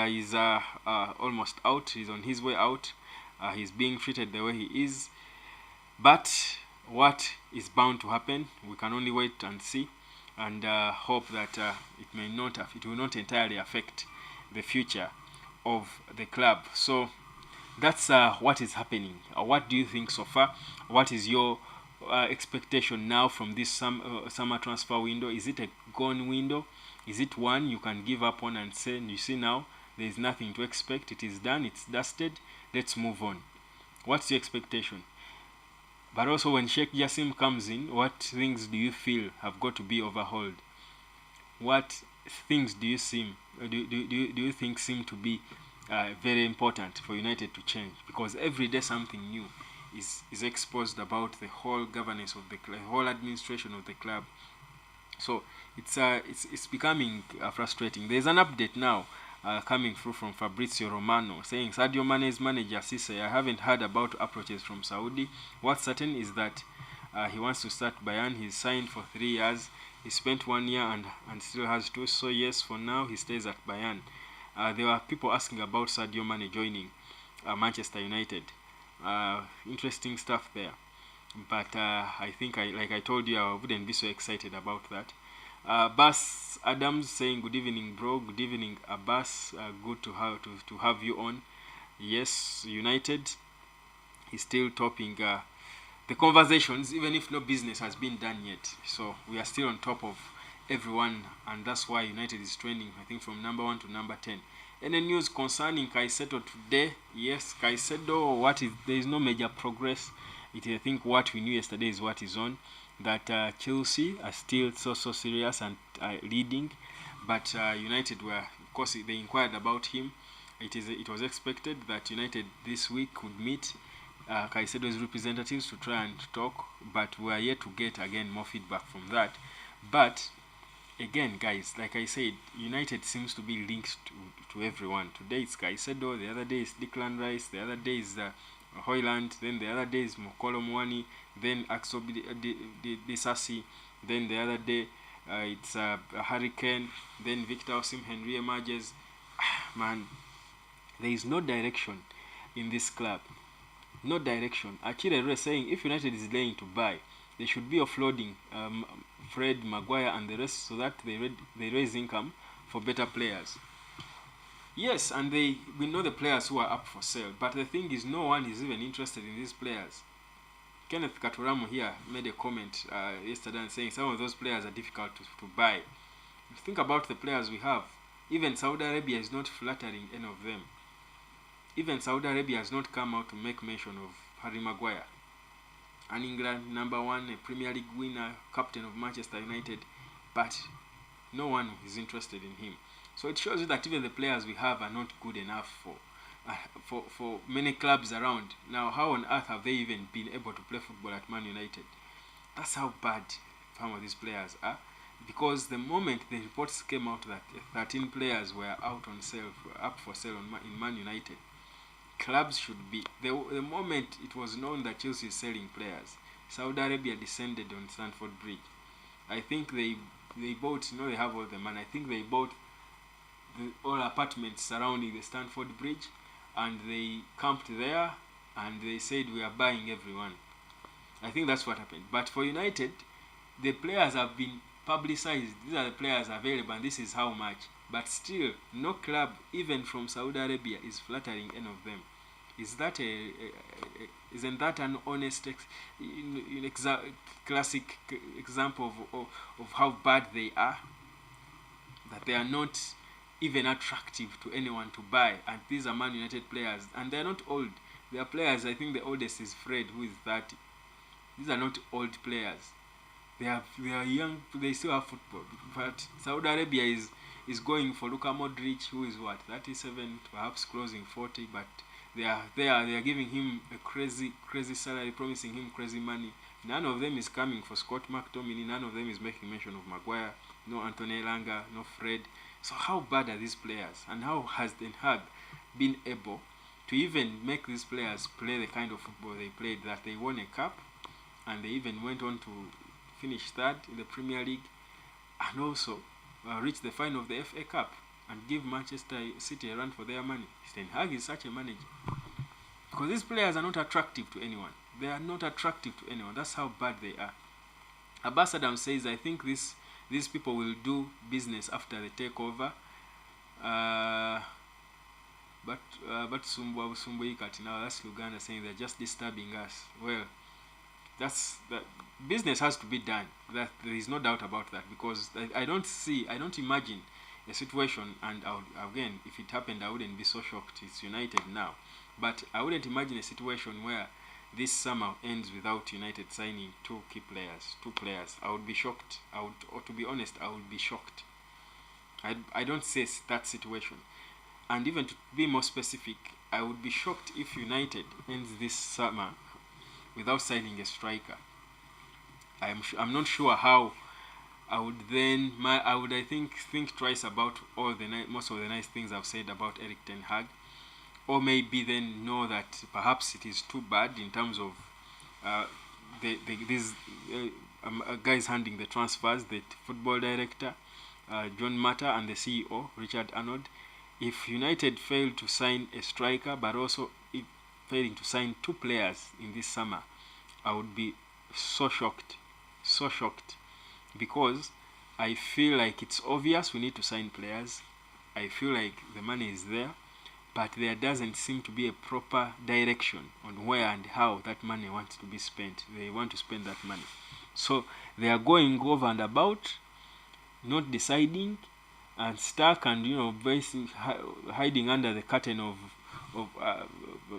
is almost out. He's on his way out. He's being treated the way he is. But what is bound to happen, we can only wait and see, and hope that it will not entirely affect the future of the club. So that's what is happening. What do you think so far? What is your expectation now from this summer transfer window? Is it a gone window? Is it one you can give up on and say, you see, now there is nothing to expect, it is done, it's dusted, let's move on? What's your expectation? But also, when Sheikh Jassim comes in, what things do you feel have got to be overhauled? What things do you think seem to be very important for United to change? Because every day something new is exposed about the whole governance of the club, the whole administration of the club. So it's becoming frustrating. There's an update now coming through from Fabrizio Romano saying Sadio Mane's manager Cisse, I haven't heard about approaches from Saudi. What's certain is that he wants to start Bayern. He's signed for 3 years. He spent 1 year and still has 2. So yes, for now he stays at Bayern. There were people asking about Sadio Mane joining Manchester United. Interesting stuff there. But I think, like I told you, I wouldn't be so excited about that. Bas Adams saying good evening, bro. Good evening, Abbas. Good to have you on. Yes, United is still topping the conversations, even if no business has been done yet. So we are still on top of everyone, and that's why United is trending, I think, from number 1 to number 10. Any news concerning Caicedo today? Yes, Caicedo, there is no major progress. I think what we knew yesterday is what is on, that Chelsea are still so serious and leading, but United were, of course, they inquired about him. It was expected that United this week would meet Caicedo's representatives to try and talk, but we are yet to get again more feedback from that. But again, guys, like I said, United seems to be linked to everyone. Today it's Caicedo, the other day is Declan Rice, the other day is Hoyland, then the other day is Mokolo Mwani, then Axel Disasi, then the other day it's Harry Kane, then Victor Osimhen, Henry emerges. Man, there is no direction in this club. no direction. Achille is saying if United is laying to buy, they should be offloading Fred, Maguire, and the rest so that they raise income for better players. Yes, and we know the players who are up for sale, but the thing is, no one is even interested in these players. Kenneth Katuramu here made a comment yesterday and saying some of those players are difficult to buy. Think about the players we have. Even Saudi Arabia is not flattering any of them. Even Saudi Arabia has not come out to make mention of Harry Maguire, an England #1, a Premier League winner, captain of Manchester United, but no one is interested in him. So it shows you that even the players we have are not good enough for many clubs around. Now, how on earth have they even been able to play football at Man United? That's how bad some of these players are. Because the moment the reports came out that 13 players were out on sale, up for sale in Man United, clubs should be the moment it was known that Chelsea is selling players, Saudi Arabia descended on Stamford Bridge. I think they bought, they have all the money. I think they bought all apartments surrounding the Stamford Bridge, and they camped there, and they said we are buying everyone. I think that's what happened. But for United, the players have been publicized. These are the players available, and this is how much. But still, no club, even from Saudi Arabia, is flattering any of them. Isn't that an honest, classic example of how bad they are? That they are not even attractive to anyone to buy, and these are Man United players, and they are not old. They are players. I think the oldest is Fred, who is 30. These are not old players. They are young. They still have football. But Saudi Arabia is going for Luka Modric, who is 37, perhaps closing 40. But they are giving him a crazy salary, promising him crazy money. None of them is coming for Scott McTominay. None of them is making mention of Maguire. No Anthony Elanga. No Fred. So how bad are these players? And how has Ten Hag been able to even make these players play the kind of football they played? That they won a cup, and they even went on to finish third in the Premier League, and also reach the final of the FA Cup and give Manchester City a run for their money. Ten Hag is such a manager. Because these players are not attractive to anyone. They are not attractive to anyone. That's how bad they are. Abbas Adam says, I think these people will do business after the takeover. But Sumbuikati, now that's Luganda saying they're just disturbing us. Well, that business has to be done. That there is no doubt about that, because I don't imagine a situation, and again, if it happened, I wouldn't be so shocked. It's United now, but I wouldn't imagine a situation where this summer ends without United signing two players. I would be shocked. Or to be honest, I would be shocked. I don't say that situation. And even to be more specific, I would be shocked if United ends this summer without signing a striker. I'm not sure how. I would think twice about most of the nice things I've said about Erik Ten Hag, or maybe then know that perhaps it is too bad in terms of these guys handling the transfers, the football director John Mata and the CEO Richard Arnold. If United failed to sign a striker, but also failing to sign two players in this summer, I would be so shocked, because I feel like it's obvious we need to sign players. I feel like the money is there, but there doesn't seem to be a proper direction on where and how that money wants to be spent. They want to spend that money, so they are going over and about, not deciding, and stuck, and basically hiding under the curtain of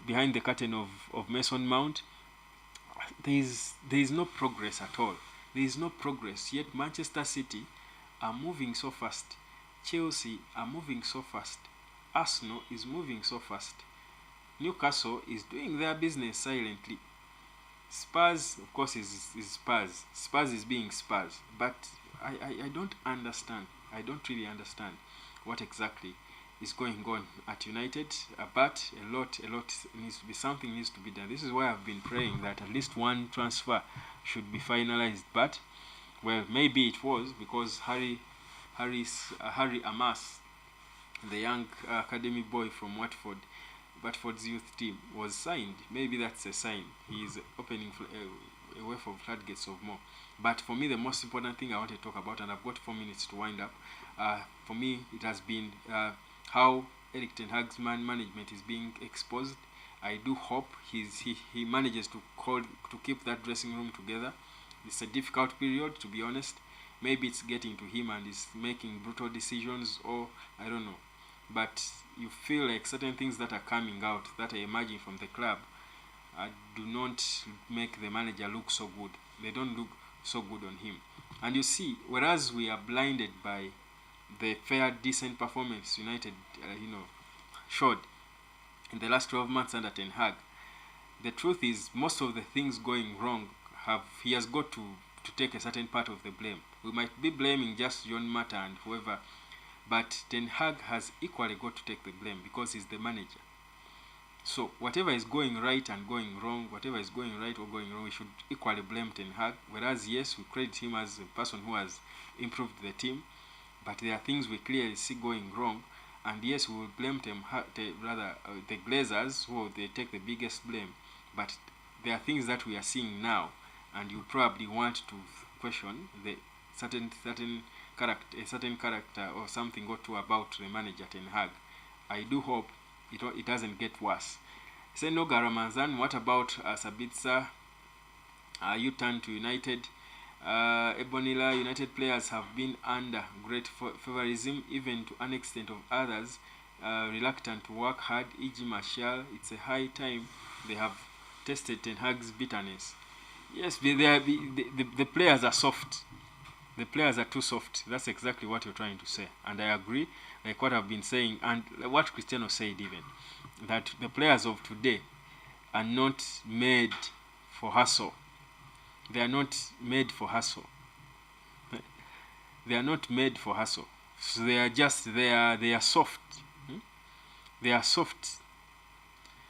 behind the curtain of Mason Mount. There is no progress at all. There is no progress. Yet Manchester City are moving so fast. Chelsea are moving so fast. Arsenal is moving so fast. Newcastle is doing their business silently. Spurs, of course, is Spurs. Spurs is being Spurs. But I don't understand. I don't really understand what exactly is going on at United. But a lot needs to be, something needs to be done. This is why I've been praying that at least one transfer should be finalized. But, well, maybe it was because Harry Amas, the young academy boy from Watford, Watford's youth team was signed. Maybe that's a sign. He is opening a way for floodgates of more. But for me, the most important thing I want to talk about, and I've got 4 minutes to wind up, for me, it has been how Erik Ten Hag's management is being exposed. I do hope he manages to keep that dressing room together. It's a difficult period, to be honest. Maybe it's getting to him and he's making brutal decisions, or I don't know. But you feel like certain things that are coming out, that are emerging from the club, do not make the manager look so good. They don't look so good on him. And you see, whereas we are blinded by the fair, decent performance United, showed in the last 12 months under Ten Hag, the truth is most of the things going wrong he has got to take a certain part of the blame. We might be blaming just John Mata and whoever, but Ten Hag has equally got to take the blame because he's the manager. So whatever is going right and going wrong, whatever is going right or going wrong, we should equally blame Ten Hag. Whereas yes, we credit him as a person who has improved the team, but there are things we clearly see going wrong. And yes, we will blame the Glazers, who they take the biggest blame. But there are things that we are seeing now, and you probably want to question the certain character or something or two about the manager Ten Hag. I do hope it doesn't get worse. Seno Garamazan, what about Sabitzer? You turn to United. Ebonila, United players have been under great favorism, even to an extent of others reluctant to work hard. E.g. Martial, it's a high time they have tested Ten Hag's bitterness. Yes, the players are soft. The players are too soft. That's exactly what you're trying to say. And I agree, like what I've been saying, and what Cristiano said even, that the players of today are not made for hustle. They are not made for hustle. They are not made for hustle. So they are soft. They are soft.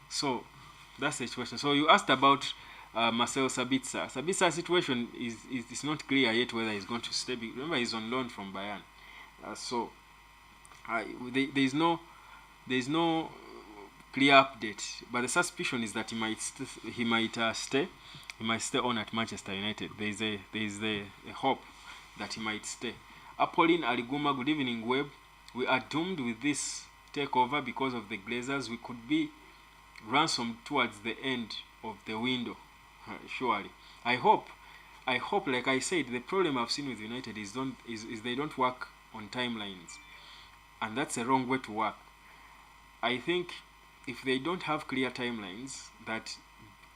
So that's the situation. So you asked about Marcel Sabitzer. Sabitzer's situation is not clear yet whether he's going to stay. Remember, he's on loan from Bayern. There is no clear update. But the suspicion is that he might stay. He might stay on at Manchester United. There is a hope that he might stay. Apolline Aliguma, good evening, Web. We are doomed with this takeover because of the Glazers. We could be ransomed towards the end of the window. Surely. I hope, like I said, the problem I've seen with United is they don't work on timelines. And that's a wrong way to work. I think if they don't have clear timelines, that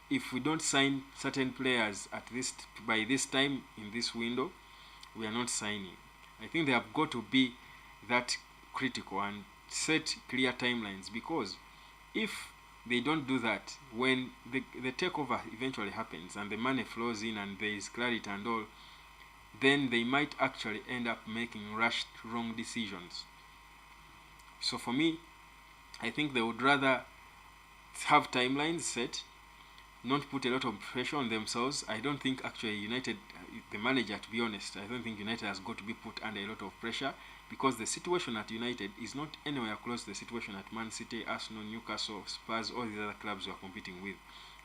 if we don't sign certain players by this time in this window, we are not signing. I think they have got to be that critical and set clear timelines, because if they don't do that, when the takeover eventually happens and the money flows in and there is clarity and all, then they might actually end up making rushed wrong decisions. So for me, I think they would rather have timelines set, not put a lot of pressure on themselves. I don't think actually United, the manager, to be honest, I don't think United has got to be put under a lot of pressure, because the situation at United is not anywhere close to the situation at Man City, Arsenal, Newcastle, Spurs, all the other clubs we are competing with.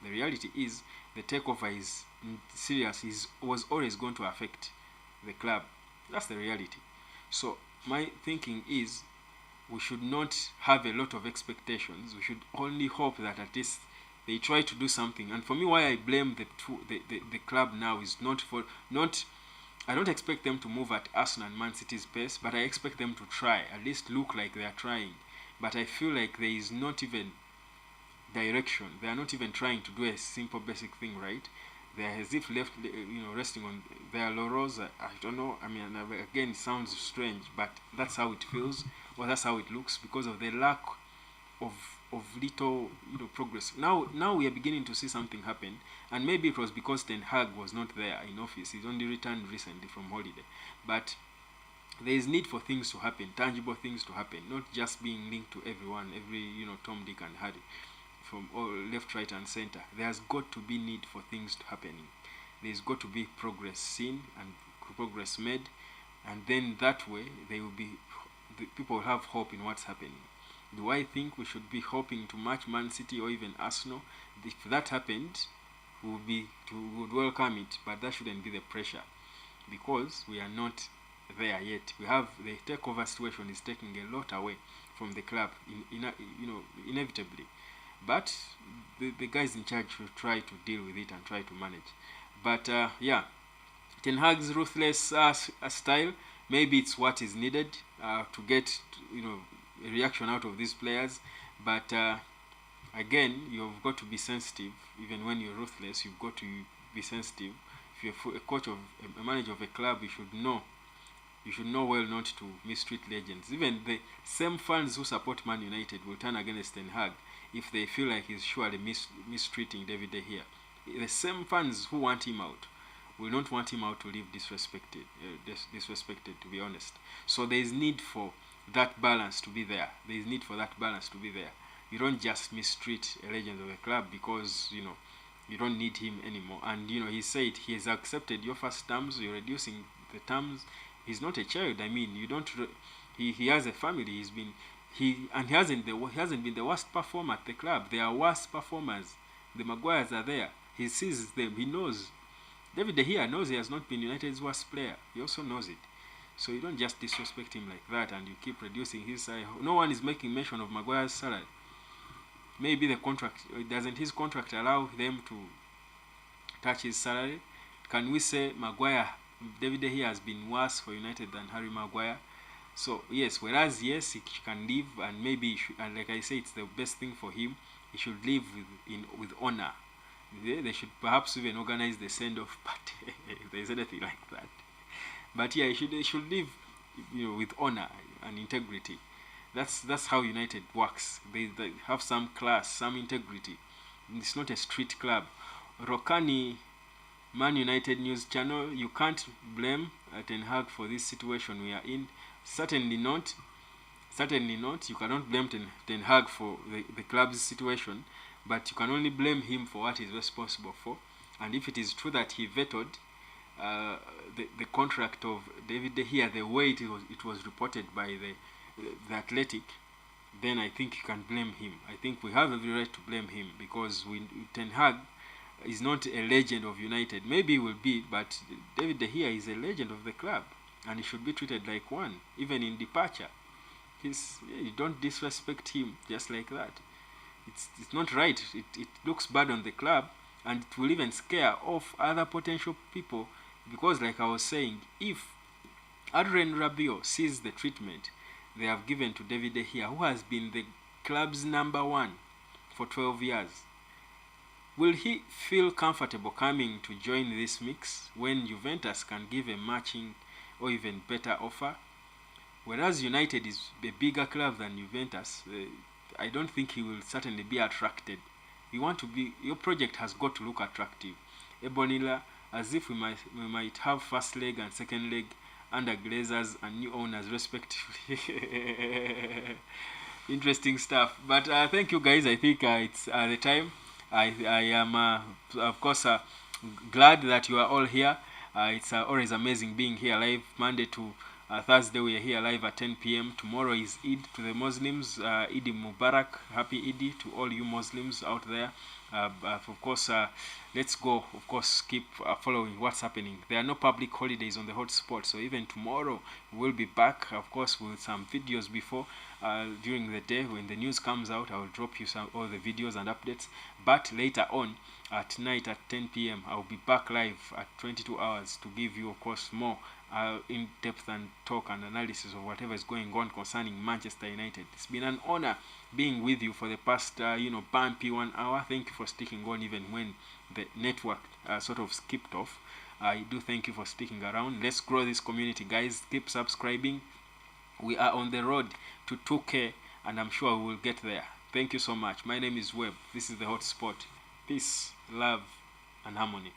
The reality is the takeover is serious, was always going to affect the club. That's the reality. So my thinking is we should not have a lot of expectations. We should only hope that at least they try to do something. And for me, why I blame the club now is I don't expect them to move at Arsenal and Man City's pace, but I expect them to try, at least look like they are trying. But I feel like there is not even direction. They are not even trying to do a simple basic thing right. They are as if left, resting on their laurels. I don't know. I mean, again, it sounds strange, but that's how it feels, or that's how it looks, because of the lack of little progress. Now we are beginning to see something happen, and maybe it was because Ten Hag was not there in office. He's only returned recently from holiday, but there is need for things to happen, tangible things to happen, not just being linked to everyone, Tom, Dick and Harry, from all left, right and center. There's got to be need for things to happen. There's got to be progress seen and progress made, and then that way people will have hope in what's happening. Do I think we should be hoping to match Man City or even Arsenal? If that happened, we would welcome it, but that shouldn't be the pressure, because we are not there yet. We have the takeover situation is taking a lot away from the club, inevitably. But the guys in charge should try to deal with it and try to manage. But yeah, Ten Hag's ruthless style, maybe it's what is needed to get a reaction out of these players. But again, you've got to be sensitive. Even when you're ruthless, you've got to be sensitive. If you're a coach of a manager of a club, you should know well not to mistreat legends. Even the same fans who support Man United will turn against Ten Hag if they feel like he's surely mistreating David De Gea. The same fans who want him out will not want him out to live disrespected, to be honest. So there is need for that balance to be there. You don't just mistreat a legend of a club because you don't need him anymore. And he said he has accepted your first terms. You're reducing the terms. He's not a child. I mean, you don't. He has a family. He hasn't been the worst performer at the club. There are worse performers. The Maguires are there. He sees them. He knows. David De Gea knows he has not been United's worst player. He also knows it. So you don't just disrespect him like that and you keep reducing his salary. No one is making mention of Maguire's salary. Maybe the contract, doesn't his contract allow them to touch his salary? Can we say David De Gea has been worse for United than Harry Maguire? So yes, whereas yes, he can leave, and maybe and like I say, it's the best thing for him. He should leave with honor. They should perhaps even organize the send-off party if there's anything like that. But yeah, they should live, with honor and integrity. That's how United works. They have some class, some integrity. It's not a street club. Rokani, Man United news channel. You can't blame Ten Hag for this situation we are in. Certainly not. You cannot blame Ten Hag for the club's situation, but you can only blame him for what he's responsible for. And if it is true that he vetoed the contract of David De Gea the way it was reported by the Athletic, then I think you can blame him. I think we have every right to blame him because Ten Hag is not a legend of United. Maybe he will be, but David De Gea is a legend of the club, and he should be treated like one, even in departure. You don't disrespect him just like that. It's not right. It looks bad on the club, and it will even scare off other potential people, because like I was saying, if Adrien Rabiot sees the treatment they have given to David De Gea, who has been the club's number one for 12 years, will he feel comfortable coming to join this mix when Juventus can give a matching or even better offer? Whereas United is a bigger club than Juventus, I don't think he will certainly be attracted. Your project has got to look attractive. Ebonila, as if we might have first leg and second leg under Glazers and new owners respectively. Interesting stuff. But thank you guys. I think it's the time. I am of course glad that you are all here. It's always amazing being here live. Monday to Thursday we are here live at 10 p.m. Tomorrow is Eid to the Muslims. Eid Mubarak. Happy Eid to all you Muslims out there. Of course, let's go. Of course, keep following what's happening. There are no public holidays on the hotspot, so even tomorrow we'll be back. Of course, with some videos before during the day when the news comes out. I will drop you all the videos and updates. But later on at night at 10 p.m. I'll be back live at 22 hours to give you, of course, more in-depth and talk and analysis of whatever is going on concerning Manchester United. It's been an honor being with you for the past bumpy 1 hour. Thank you for sticking on even when the network sort of skipped off. I do thank you for sticking around. Let's grow this community, guys. Keep subscribing. We are on the road to 2K, and I'm sure we will get there. Thank you so much. My name is Webb. This is the Hotspot. Peace, love, and harmony.